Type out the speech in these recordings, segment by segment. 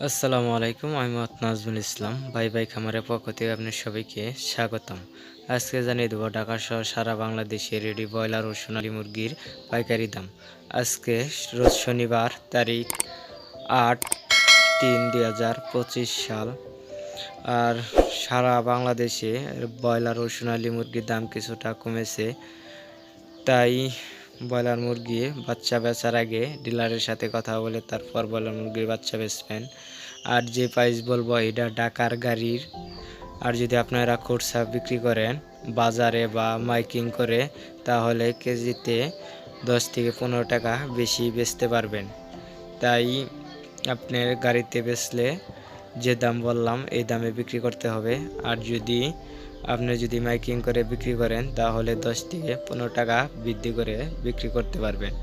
আসসালামু আলাইকুম, আমি মোহাম্মদ নাজমুল ইসলাম। ভাই ভাই খামারের পক্ষ থেকে আপনার সবাইকে স্বাগতম। আজকে জানিয়ে দেবো ঢাকা সহ সারা বাংলাদেশে রেডি ব্রয়লার ও সোনালী মুরগির পাইকারি দাম। আজকে রোজ শনিবার, তারিখ 8-3-2025 সাল। আর সারা বাংলাদেশে ব্রয়লার ও সোনালী মুরগির দাম কিছুটা কমেছে। তাই ব্রয়লার মুরগি বাচ্চা বেচার আগে ডিলারের সাথে কথা বলে তারপর ব্রয়লার মুরগির বাচ্চা বেচবেন। আর যে প্রাইস বলবো এটা ঢাকার গাড়ির। আর যদি আপনারা খুচরা বিক্রি করেন বাজারে বা মাইকিং করে, তাহলে কেজিতে 10 থেকে 15 টাকা বেশি বেচতে পারবেন। তাই আপনার গাড়িতে বেচলে যে দাম বললাম এই দামে বিক্রি করতে হবে। আর আপনি যদি মাইকিং করে বিক্রি করেন, তাহলে 10 থেকে 15 টাকা বৃদ্ধি করে বিক্রি করতে পারবেন।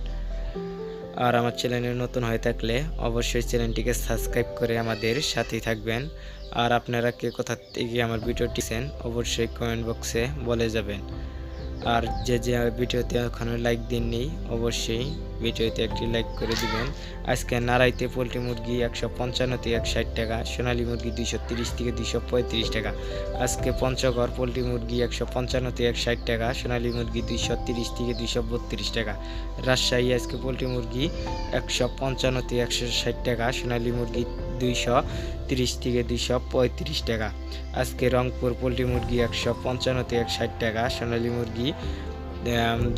আর আমার চ্যানেলে নতুন হয়ে থাকলে অবশ্যই চ্যানেলটিকে সাবস্ক্রাইব করে আমাদের সাথেই থাকবেন। আর আপনারা কে কোথা থেকে আমার ভিডিওটি দেখছেন অবশ্যই কমেন্ট বক্সে বলে যাবেন। আর যে ভিডিওতে এখনও লাইক দেননি অবশ্যই ভিডিওতে একটি লাইক করে দিবেন। আজকে নারাইতে পোলট্রি মুরগি 155 থেকে 160 টাকা, সোনালী মুরগি 230 থেকে 235 টাকা। আজকে পঞ্চগড় পোলট্রি মুরগি 155 থেকে 160 টাকা, সোনালী মুরগি 230 থেকে 232 টাকা। রাজশাহী আজকে পোলট্রি মুরগি 155 থেকে 160 টাকা, সোনালী মুরগি 230 থেকে 235 টাকা। আজকে রংপুর পোলট্রি মুরগি 155 থেকে 160 টাকা, সোনালী মুরগি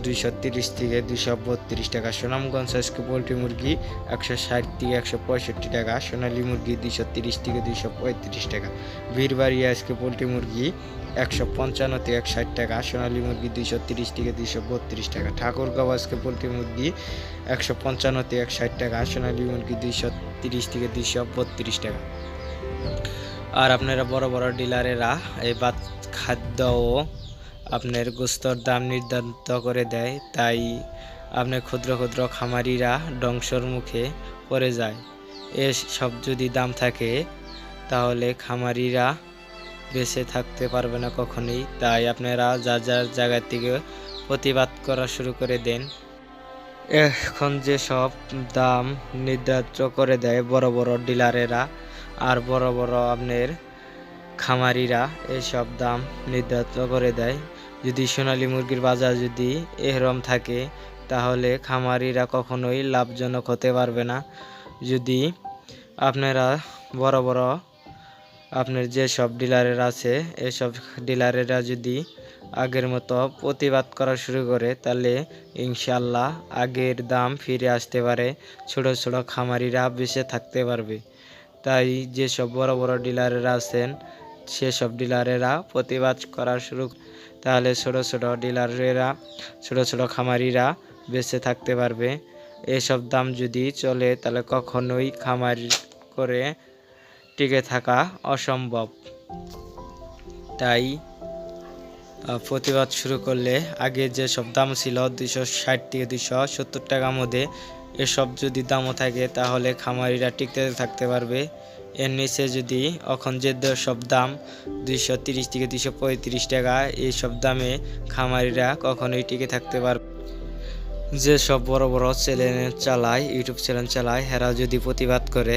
230 থেকে 232 টাকা। সুনামগঞ্জ আজকে পোলট্রি মুরগি 160 থেকে 165 টাকা, সোনালী মুরগি 230 থেকে 235 টাকা। বীরবাড়িয়া আজকে পোলট্রি মুরগি 155 থেকে 160 টাকা, সোনালী মুরগি 230 থেকে 232 টাকা। ঠাকুরগাঁও আজকে পোলট্রি মুরগি 155 থেকে 160 টাকা, সোনালী মুরগি 230 থেকে 232 টাকা। আর আপনারা বড় বড় ডিলারেরা এই খাদ্য ও আপনার গোস্তর দাম নির্ধারিত করে দেয়, তাই আপনার ক্ষুদ্র ক্ষুদ্র খামারিরা ধ্বংসর মুখে পড়ে যায়। সব যদি দাম থাকে তাহলে খামারিরা বেঁচে থাকতে পারবে না কখনোই। তাই আপনারা যার যার জায়গা থেকে প্রতিবাদ করা শুরু করে দেন। এখন যে সব দাম নির্ধারিত করে দেয় বড় বড় ডিলারেরা আর বড় বড় আপনার খামারিরা, এসব দাম নির্ধারিত করে দেয়। যদি সোনালী মুরগির বাজার যদি এরকম থাকে, তাহলে খামারিরা কখনোই লাভজনক হতে পারবে না। যদি আপনারা বড় বড় আপনার যে সব ডিলারেরা আছে, এসব ডিলারেরা যদি আগের মতো প্রতিবাদ করা শুরু করে, তাহলে ইনশাল্লাহ আগের দাম ফিরে আসতে পারে, ছোট ছোট খামারিরা বেঁচে থাকতে পারবে। তাই যেসব বড় বড় ডিলারেরা আছেন সেসব ডিলারেরা প্রতিবাদ করা শুরু, তাহলে ছোট ছোট ডিলারেরা ছোট ছোট খামারিরা বেঁচে থাকতে পারবে। এসব দাম যদি চলে তাহলে কখনোই খামার করে টিকে থাকা অসম্ভব। তাই প্রতিবাদ শুরু করলে আগে যেসব দাম ছিল 260 থেকে 270 টাকার মধ্যে, এসব যদি দামও থাকে তাহলে খামারিরা টিকে থাকতে পারবে। এর নিচে যদি এখন যে সব দাম 230 থেকে 235 টাকা, এইসব দামে খামারিরা কখনোই টিকে থাকতে পারবে। যে সব বড় বড় চ্যানেল চালায়, ইউটিউব চ্যানেল চালায়, এরা যদি প্রতিবাদ করে,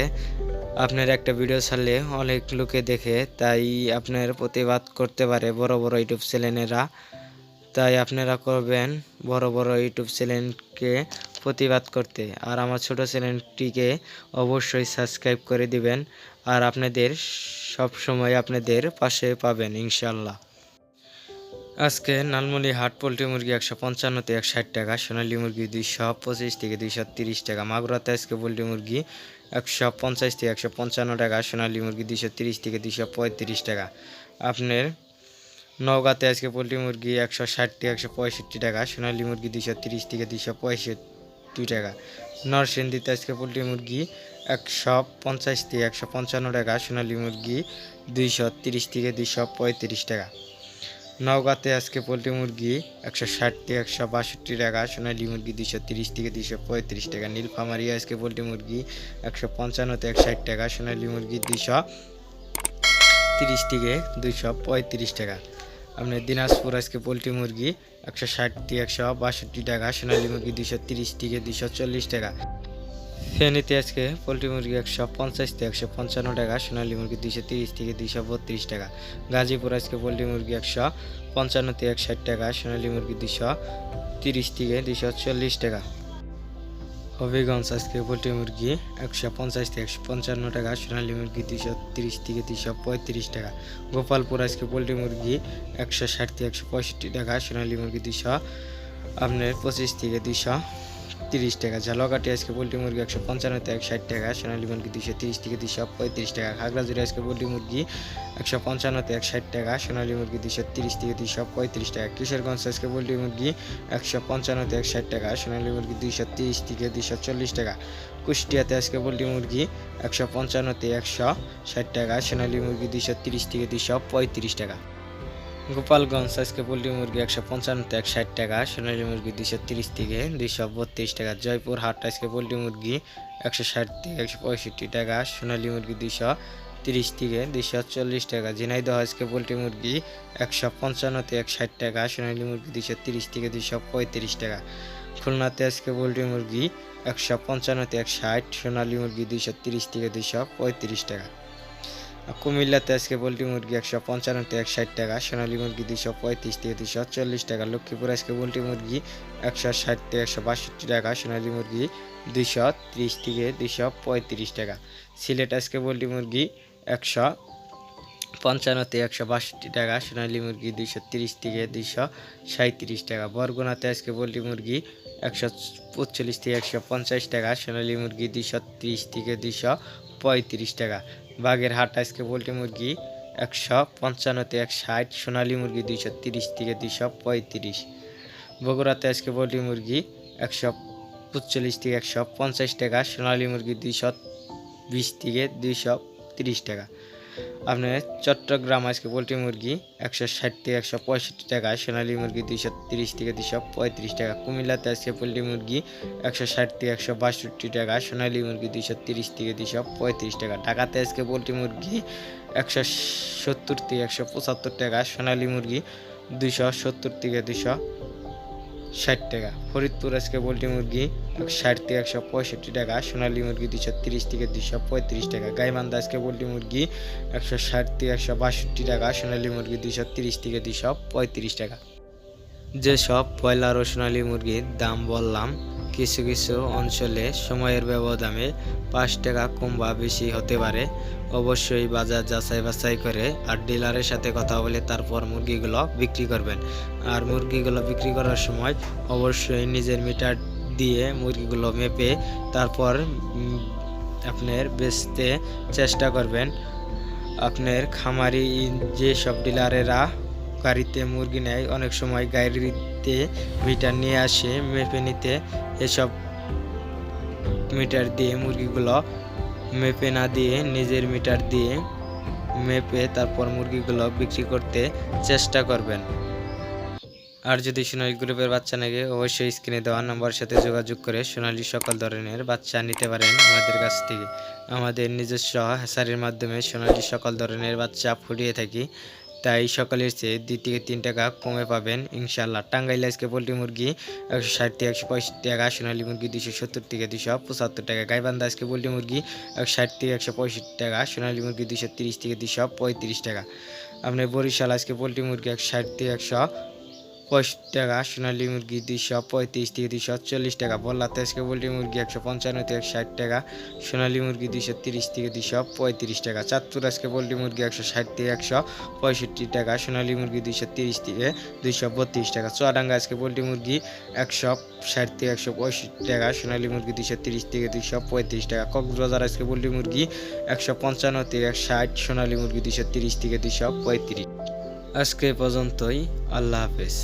আপনার একটা ভিডিও ছাড়লে অনেক লোকে দেখে, তাই আপনার প্রতিবাদ করতে পারে বড় বড় ইউটিউব চ্যানেলেরা। তাই আপনারা করবেন বড় বড় ইউটিউব চ্যানেলকে প্রতিবাদ করতে। আর আমার ছোট চ্যানেলটিকে অবশ্যই সাবস্ক্রাইব করে দিবেন। আর আপনাদের সব সময় আপনাদের পাশে পাবেন ইনশাল্লাহ। আজকে লালমনি হাট পোলট্রি মুরগি 155 থেকে 160 টাকা, সোনালী মুরগি 225 থেকে 230 টাকা। মাগুরাতে আজকে পোলট্রি মুরগি 150 থেকে 155 টাকা, সোনালী মুরগি 230 থেকে 235 টাকা। আপনার নওগাঁতে আজকে পোলট্রি মুরগি 160 থেকে 165 টাকা, সোনালী মুরগি 230 থেকে 265 টাকা। নরসিংদীতে আজকে পোলট্রি মুরগি 150 থেকে 155 টাকা, সোনালী মুরগি 230 থেকে 235 টাকা। নওগাঁতে আজকে পোলট্রি মুরগি 160 থেকে 162 টাকা, সোনালী মুরগি 230 থেকে 235 টাকা। নীলফামারী আজকে পোলট্রি মুরগি 155 থেকে 160 টাকা, সোনালী মুরগি 230 থেকে 235 টাকা। আপনার দিনাজপুর আজকে পোলট্রি মুরগি 160 থেকে 162 টাকা, সোনালী মুরগি 230 থেকে 240 টাকা। ফেনীতে আজকে পোলট্রি মুরগি 150 থেকে 155 টাকা, সোনালী মুরগি 230 থেকে 232 টাকা। গাজীপুর আজকে পোলট্রি মুরগি 155 থেকে 160 টাকা, সোনালী মুরগি 230 থেকে 240 টাকা। হবিগঞ্জ আজকে পোলট্রি মুরগি 150 থেকে 155 টাকা, সোনালী মুরগি 230 থেকে 235 টাকা। গোপালপুর আজকে পোলট্রি মুরগি 160 থেকে 165 টাকা, সোনালী মুরগি 25 থেকে 230 টাকা। ঝালকাঠি আজকে পোলট্রি মুরগি 155 থেকে 160 টাকা, সোনালী মুরগি 230 থেকে 235 টাকা। খাগড়াছড়ি আজকে পোলট্রি মুরগি 155 থেকে 160 টাকা, সোনালী মুরগি 230 থেকে 235 টাকা। কিশোরগঞ্জ আজকে পোলট্রি মুরগি 155 থেকে 160 টাকা, সোনালী মুরগি 230 থেকে 240 টাকা। কুষ্টিয়াতে আজকে পোলট্রি মুরগি 155 থেকে 160 টাকা, সোনালী মুরগি 230 থেকে 235 টাকা। গোপালগঞ্জ আজকে পোলট্রি মুরগি 155 থেকে 160 টাকা, সোনালী মুরগি 230 থেকে 232 টাকা। জয়পুর হাট আজকে পোলট্রি মুরগি 160 থেকে 165 টাকা, সোনালী মুরগি 230 থেকে 240 টাকা। ঝিনাইদহ আজকে পোলট্রি মুরগি 155 থেকে 160 টাকা, সোনালী মুরগি 230 থেকে 235 টাকা। খুলনাতে আজকে পোলট্রি মুরগি 155 থেকে 160, সোনালী মুরগি 230 থেকে 235 টাকা। কুমিল্লাতে আজকে পোলট্রি মুরগি 155 থেকে 160 টাকা, সোনালী মুরগি 235 থেকে 240 টাকা। লক্ষ্মীপুর আজকে পোলট্রি মুরগি 160 থেকে 162 টাকা, সোনালী মুরগি 230 থেকে 235 টাকা। সিলেট আজকে পোলট্রি মুরগি 155 থেকে 162 টাকা, সোনালী মুরগি 230 থেকে 237 টাকা। বরগুনাতে আজকে পোলট্রি মুরগি 145 থেকে 150 টাকা, সোনালী মুরগি 230 থেকে 235 টাকা। বাগেরহাট আজকে পোলট্রি মুরগি 155 থেকে 160, সোনালী মুরগি 230 থেকে 235। বগুড়াতে আজকে পোলট্রি মুরগি 145 থেকে 150 টাকা, সোনালী মুরগি 220 থেকে 230 টাকা। আপনার চট্টগ্রাম আজকে পোলট্রি মুরগি 160 থেকে 165 টাকা, সোনালী মুরগি 230 থেকে 235 টাকা। কুমিল্লাতে আজকে পোলট্রি মুরগি 160 থেকে 162 টাকা, সোনালী মুরগি 230 থেকে 235 টাকা। ঢাকাতে আজকে পোলট্রি মুরগি 170 থেকে 175 টাকা, সোনালী মুরগি 270 থেকে 260 টাকা। ফরিদপুর আজকে পোলট্রি মুরগি 60 থেকে 165 টাকা, সোনালী মুরগি 230 থেকে 235 টাকা। গাইবান্ধা আজকে পোলট্রি মুরগি 160 থেকে 162 টাকা, সোনালী মুরগি 230 থেকে 235 টাকা। যেসব ব্রয়লার ও সোনালী মুরগির দাম বললাম, কিছু কিছু অঞ্চলে সময়ের ব্যবধানে 5 টাকা কম বা বেশি হতে পারে। অবশ্যই বাজার যাচাই বাছাই করে আর ডিলারের সাথে কথা বলে তারপর মুরগিগুলো বিক্রি করবেন। আর মুরগিগুলো বিক্রি করার সময় অবশ্যই নিজের মিটার দিয়ে মুরগিগুলো মেপে তারপর আপনার বেচতে চেষ্টা করবেন। আপনার খামারি যেসব ডিলারেরা গাড়িতে মুরগি নেয়, অনেক সময় গাড়িতে মিটার নিয়ে আসে মেপে নিতে, এসব মিটার দিয়ে মুরগিগুলো মেপে না দিয়ে নিজের মিটার দিয়ে মেপে তারপর মুরগিগুলো বিক্রি করতে চেষ্টা করবেন। আর যদি সোনালী গ্রুপের বাচ্চা নেগে অবশ্যই স্ক্রিনে দেওয়া নাম্বারের সাথে যোগাযোগ করে সোনালী সকল ধরনের বাচ্চা নিতে পারেন আমাদের কাছ থেকে। আমাদের নিজস্ব হ্যাচারির মাধ্যমে সোনালী সকল ধরনের বাচ্চা ফুটিয়ে থাকি, তাই সকলের চেয়ে 2 থেকে 3 টাকা কমে পাবেন ইনশাল্লাহ। টাঙ্গাইল আজকে পোলট্রি মুরগি 160 থেকে 165 টাকা, সোনালী মুরগি 270 থেকে 275 টাকা। গাইবান্ধা আজকে পোলট্রি মুরগি 160 থেকে 165 টাকা, সোনালী মুরগি 230 থেকে 235 টাকা। আপনার বরিশাল আজকে পোলট্রি মুরগি 160 থেকে 165 টাকা, সোনালী মুরগি 235 থেকে 240 টাকা। বল্লাতে আজকে পোলট্রি মুরগি 155 থেকে 160 টাকা, সোনালী মুরগি 230 থেকে 235 টাকা। চাঁদপুর আজকে পোলট্রি মুরগি 160 থেকে 165 টাকা, সোনালী মুরগি 230 থেকে 232 টাকা। চুয়াডাঙ্গা আজকে পোলট্রি মুরগি 160 থেকে 165 টাকা, সোনালী মুরগি 230 থেকে 235 টাকা। কক্সবাজার আজকে পোলট্রি মুরগি 155 থেকে 160, সোনালী মুরগি 230 থেকে 235। আজকে পর্যন্তই, আল্লাহ হাফেজ।